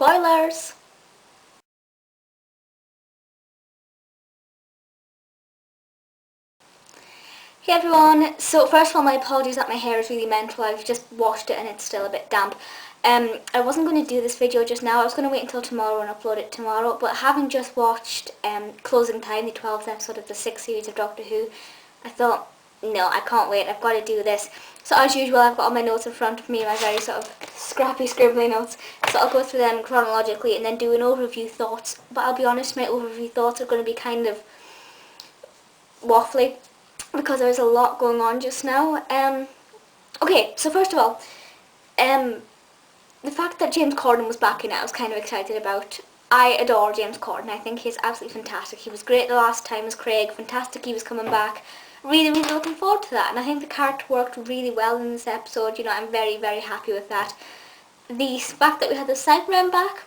Spoilers! Hey everyone, so first of all my apologies that my hair is really mental. I've just washed it and it's still a bit damp. I wasn't going to do this video just now. I was going to wait until tomorrow and upload it tomorrow, but having just watched Closing Time, the 12th episode of the 6th series of Doctor Who, I thought, no, I can't wait, I've got to do this. So as usual, I've got all my notes in front of me, my very sort of scrappy, scribbly notes, so I'll go through them chronologically and then do an overview thoughts, but I'll be honest, my overview thoughts are going to be kind of waffly, because there's a lot going on just now. Okay, so first of all, the fact that James Corden was back in it, I was kind of excited about. I adore James Corden. I think he's absolutely fantastic. He was great the last time as Craig. Fantastic he was coming back. Really, really looking forward to that. And I think the character worked really well in this episode. You know, I'm very, very happy with that. The fact that we had the Cybermen back,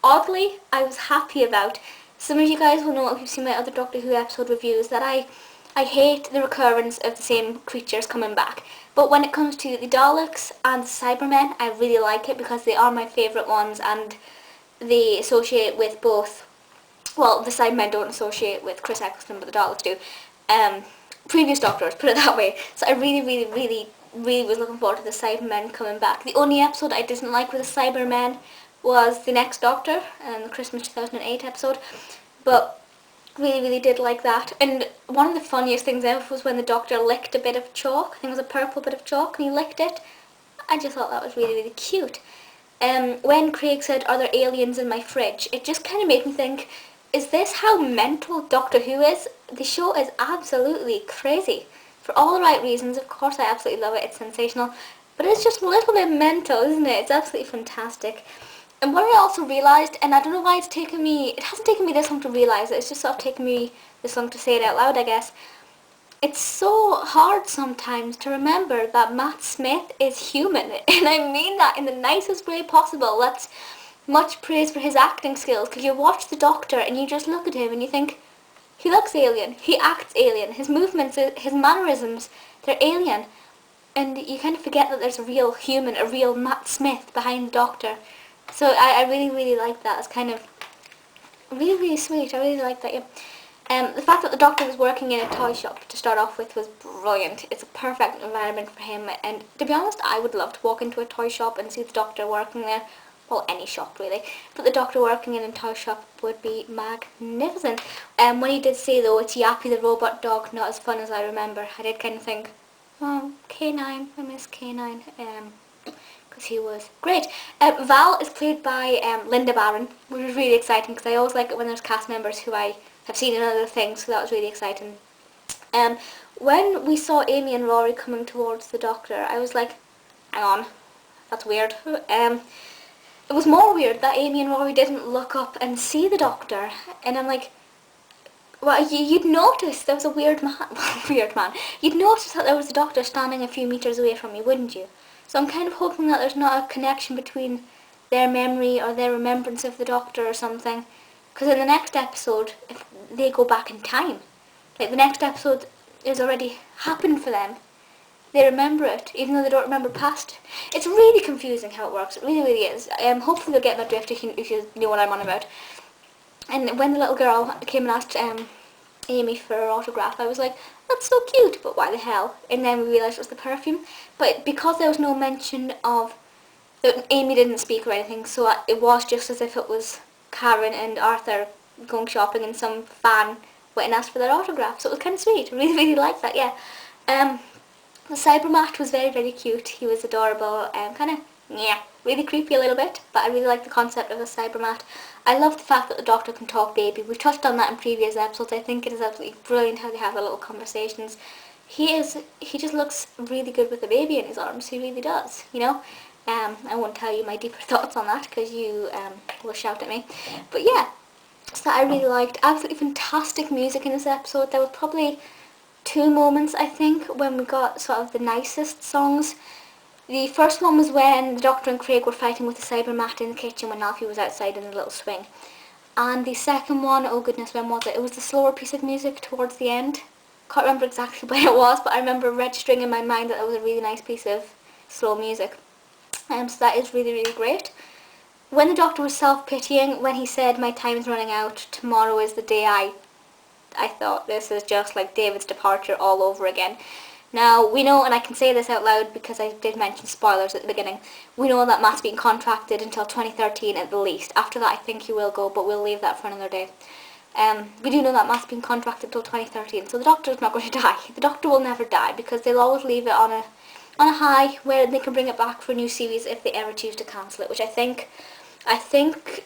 oddly, I was happy about. Some of you guys will know if you've seen my other Doctor Who episode reviews that I hate the recurrence of the same creatures coming back. But when it comes to the Daleks and the Cybermen, I really like it because they are my favourite ones and they associate with both, well, the Cybermen don't associate with Chris Eccleston, but the Daleks do. Previous Doctors, put it that way. So I really was looking forward to the Cybermen coming back. The only episode I didn't like with the Cybermen was the next Doctor, the Christmas 2008 episode. But really did like that. And one of the funniest things ever was when the Doctor licked a bit of chalk. I think it was a purple bit of chalk and he licked it. I just thought that was really cute. When Craig said, "Are there aliens in my fridge?" it just kind of made me think, is this how mental Doctor Who is? The show is absolutely crazy. For all the right reasons, of course I absolutely love it, it's sensational. But it's just a little bit mental, isn't it? It's absolutely fantastic. And what I also realised, and I don't know why it hasn't taken me this long to realise it, it's just sort of taken me this long to say it out loud, I guess. It's so hard sometimes to remember that Matt Smith is human, and I mean that in the nicest way possible. That's much praise for his acting skills, because you watch the Doctor and you just look at him and you think, he looks alien, he acts alien, his movements, his mannerisms, they're alien. And you kind of forget that there's a real human, a real Matt Smith behind the Doctor. So I really like that. It's kind of really sweet. I really like that, yeah. The fact that the Doctor was working in a toy shop to start off with was brilliant. It's a perfect environment for him. And to be honest, I would love to walk into a toy shop and see the Doctor working there. Well, any shop really. But the Doctor working in a toy shop would be magnificent. When he did say though, it's Yappy the robot dog, not as fun as I remember, I did kind of think, oh, K9, I miss K9. Because he was great. Val is played by Lynda Baron, which is really exciting because I always like it when there's cast members who I have seen in other things, so that was really exciting. When we saw Amy and Rory coming towards the Doctor, I was like, hang on, that's weird. It was more weird that Amy and Rory didn't look up and see the Doctor, and I'm like, well, you'd notice there was a weird man. You'd notice that there was a Doctor standing a few metres away from you, wouldn't you? So I'm kind of hoping that there's not a connection between their memory or their remembrance of the Doctor or something. Because in the next episode, if they go back in time, like the next episode has already happened for them. They remember it, even though they don't remember past. It's really confusing how it works. It really is. Hopefully you'll get my drift if you know what I'm on about. And when the little girl came and asked Amy for her autograph, I was like, that's so cute, but why the hell? And then we realised it was the perfume. But because there was no mention of, Amy didn't speak or anything, so it was just as if it was Karen and Arthur going shopping and some fan went and asked for their autograph. So it was kind of sweet. I really liked that, yeah. The Cybermat was very cute. He was adorable, kind of, really creepy a little bit, but I really like the concept of a Cybermat. I love the fact that the Doctor can talk baby. We've touched on that in previous episodes. I think it is absolutely brilliant how they have their little conversations. He just looks really good with the baby in his arms. He really does, you know. I won't tell you my deeper thoughts on that because you will shout at me. But yeah, so I really liked. Absolutely fantastic music in this episode. There were probably 2 moments, I think, when we got sort of the nicest songs. The first one was when the Doctor and Craig were fighting with the Cybermat in the kitchen when Alfie was outside in the little swing. And the second one, oh goodness, when was it? It was the slower piece of music towards the end. Can't remember exactly when it was, but I remember registering in my mind that it was a really nice piece of slow music. So that is really great. when the doctor was self-pitying, when he said, my time's running out, tomorrow is the day, I thought this is just like David's departure all over again. Now, we know, and I can say this out loud because I did mention spoilers at the beginning, we know that Matt's being contracted until 2013 at the least. After that, I think he will go, but we'll leave that for another day. We do know that Matt's been contracted until 2013, so the Doctor's not going to die. The Doctor will never die because they'll always leave it on a high where they can bring it back for a new series if they ever choose to cancel it, which I think,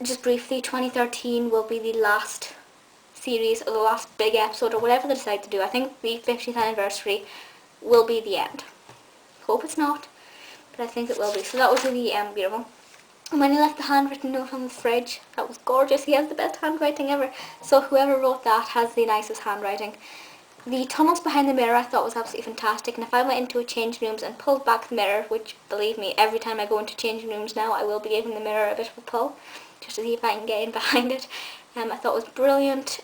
just briefly, 2013 will be the last series or the last big episode or whatever they decide to do. I think the 50th anniversary will be the end. Hope it's not, but I think it will be. So that was really beautiful. And when he left the handwritten note on the fridge, that was gorgeous. He has the best handwriting ever. So whoever wrote that has the nicest handwriting. The tunnels behind the mirror I thought was absolutely fantastic. And if I went into a changing rooms and pulled back the mirror, which believe me, every time I go into changing rooms now, I will be giving the mirror a bit of a pull, just to see if I can get in behind it. I thought it was brilliant.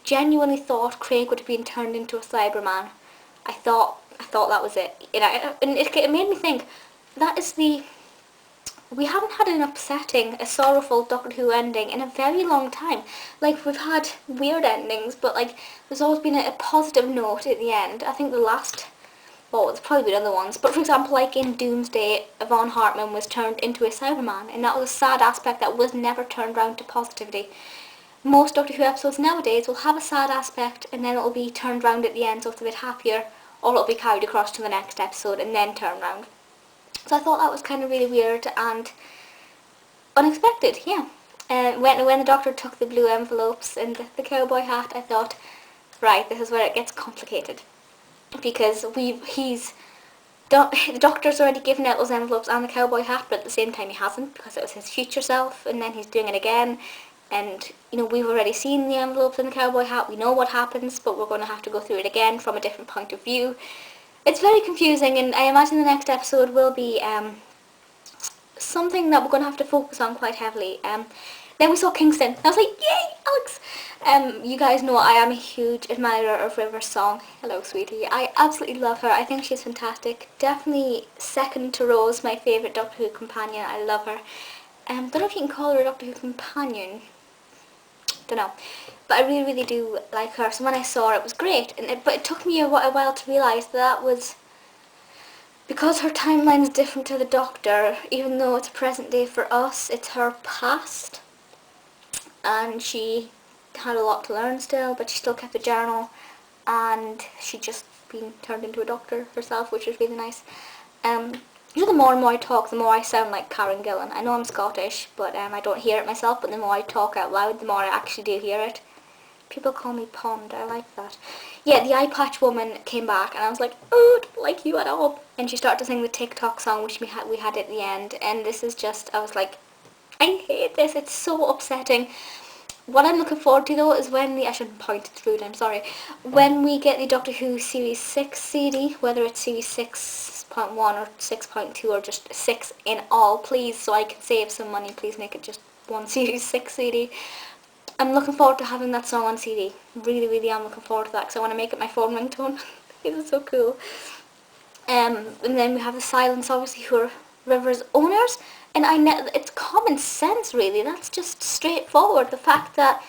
Genuinely thought Craig would have been turned into a Cyberman. I thought that was it. And it made me think, that is we haven't had an upsetting, a sorrowful Doctor Who ending in a very long time. Like, we've had weird endings, but like, there's always been a positive note at the end. I think the last, well, there's probably been other ones, but for example, like in Doomsday, Yvonne Hartman was turned into a Cyberman, and that was a sad aspect that was never turned around to positivity. Most Doctor Who episodes nowadays will have a sad aspect, and then it'll be turned round at the end, so it's a bit happier, or it'll be carried across to the next episode and then turned round. So I thought that was kind of really weird and unexpected, yeah. When the Doctor took the blue envelopes and the cowboy hat, I thought, right, this is where it gets complicated. Because the Doctor's already given out those envelopes and the cowboy hat, but at the same time he hasn't, because it was his future self, and then he's doing it again. And, you know, we've already seen the envelopes and the cowboy hat, we know what happens, but we're going to have to go through it again from a different point of view. It's very confusing, and I imagine the next episode will be something that we're going to have to focus on quite heavily. Then we saw Kingston. I was like, yay, Alex! You guys know I am a huge admirer of River's song. Hello, sweetie. I absolutely love her. I think she's fantastic. Definitely second to Rose, my favourite Doctor Who companion. I love her. Don't know if you can call her a Doctor Who companion. Don't know. But I really, really do like her. So when I saw her, it was great. But it took me a while to realise that was because her timeline is different to the Doctor. Even though it's present day for us, it's her past. And she had a lot to learn still, but she still kept a journal. And she just been turned into a doctor herself, which is really nice. You know, the more and more I talk, the more I sound like Karen Gillan. I know I'm Scottish, but I don't hear it myself, but the more I talk out loud, the more I actually do hear it. People call me Pond, I like that. Yeah, the eye patch woman came back, and I was like, oh, I don't like you at all. And she started to sing the TikTok song, which we had at the end, and this is just, I was like, I hate this, it's so upsetting. What I'm looking forward to, though, is when I shouldn't point, it's rude, I'm sorry. When we get the Doctor Who Series 6 CD, whether it's Series 6.1 or 6.2 or just 6 in all, please, so I can save some money, please make it just one Series 6 CD. I'm looking forward to having that song on CD. Really, really am looking forward to that, because I want to make it my phone ringtone. It's so cool. And then we have the Silence, obviously, who are River's owners. And it's common sense, really. That's just straightforward. The fact that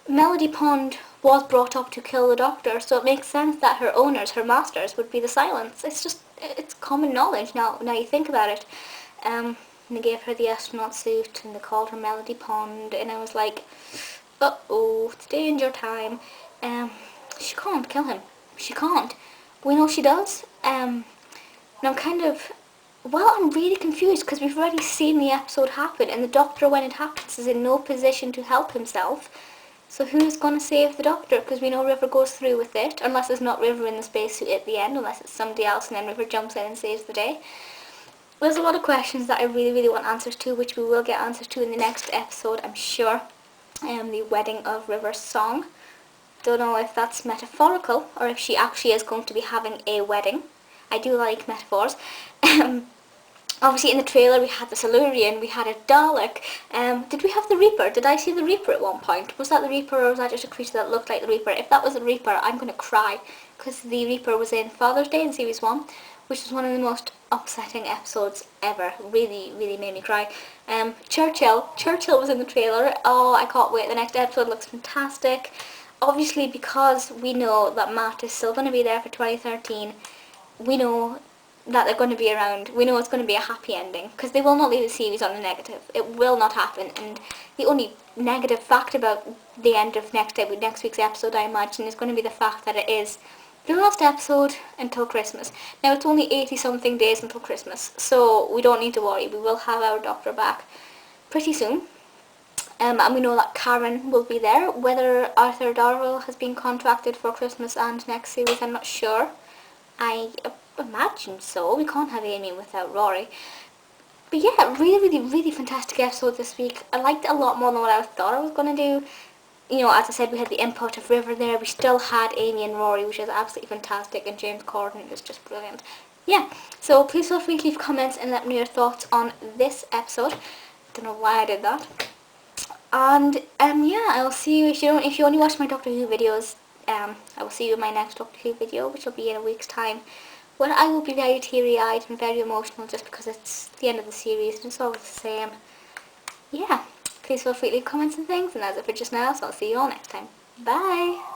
Melody Pond was brought up to kill the Doctor, so it makes sense that her owners, her masters, would be the Silence. It's common knowledge now you think about it. And they gave her the astronaut suit, and they called her Melody Pond, and I was like, uh-oh, it's danger time. She can't kill him. She can't. We know she does. And I'm kind of... Well, I'm really confused because we've already seen the episode happen, and the Doctor, when it happens, is in no position to help himself. So who's going to save the Doctor? Because we know River goes through with it, unless it's not River in the spacesuit at the end, unless it's somebody else, and then River jumps in and saves the day. There's a lot of questions that I really, really want answers to, which we will get answers to in the next episode, I'm sure. The wedding of River's song. Don't know if that's metaphorical, or if she actually is going to be having a wedding. I do like metaphors. Obviously in the trailer we had the Silurian, we had a Dalek. Did we have the Reaper? Did I see the Reaper at one point? Was that the Reaper, or was that just a creature that looked like the Reaper? If that was the Reaper, I'm going to cry, because the Reaper was in Father's Day in Series 1, which was one of the most upsetting episodes ever. Really, really made me cry. Churchill was in the trailer. Oh, I can't wait. The next episode looks fantastic. Obviously, because we know that Matt is still going to be there for 2013, we know that they're going to be around. We know it's going to be a happy ending, because they will not leave the series on a negative. It will not happen. And the only negative fact about the end of next week's episode, I imagine, is going to be the fact that it is the last episode until Christmas. Now, it's only 80 something days until Christmas, so we don't need to worry. We will have our doctor back pretty soon. And we know that Karen will be there. Whether Arthur Darvill has been contracted for Christmas and next series, I'm not sure. I imagine so. We can't have Amy without Rory. But yeah, really fantastic episode this week. I liked it a lot more than what I thought I was going to do. You know, as I said, we had the input of River there. We still had Amy and Rory, which is absolutely fantastic. And James Corden is just brilliant. Yeah, so please feel free to leave comments and let me know your thoughts on this episode. Don't know why I did that. And yeah, I'll see you. If you only watch my Doctor Who videos, I will see you in my next Doctor Who video, which will be in a week's time. Well, I will be very teary-eyed and very emotional just because it's the end of the series and it's always the same. Yeah, please feel free to leave comments and things, and that's it for just now, so I'll see you all next time. Bye!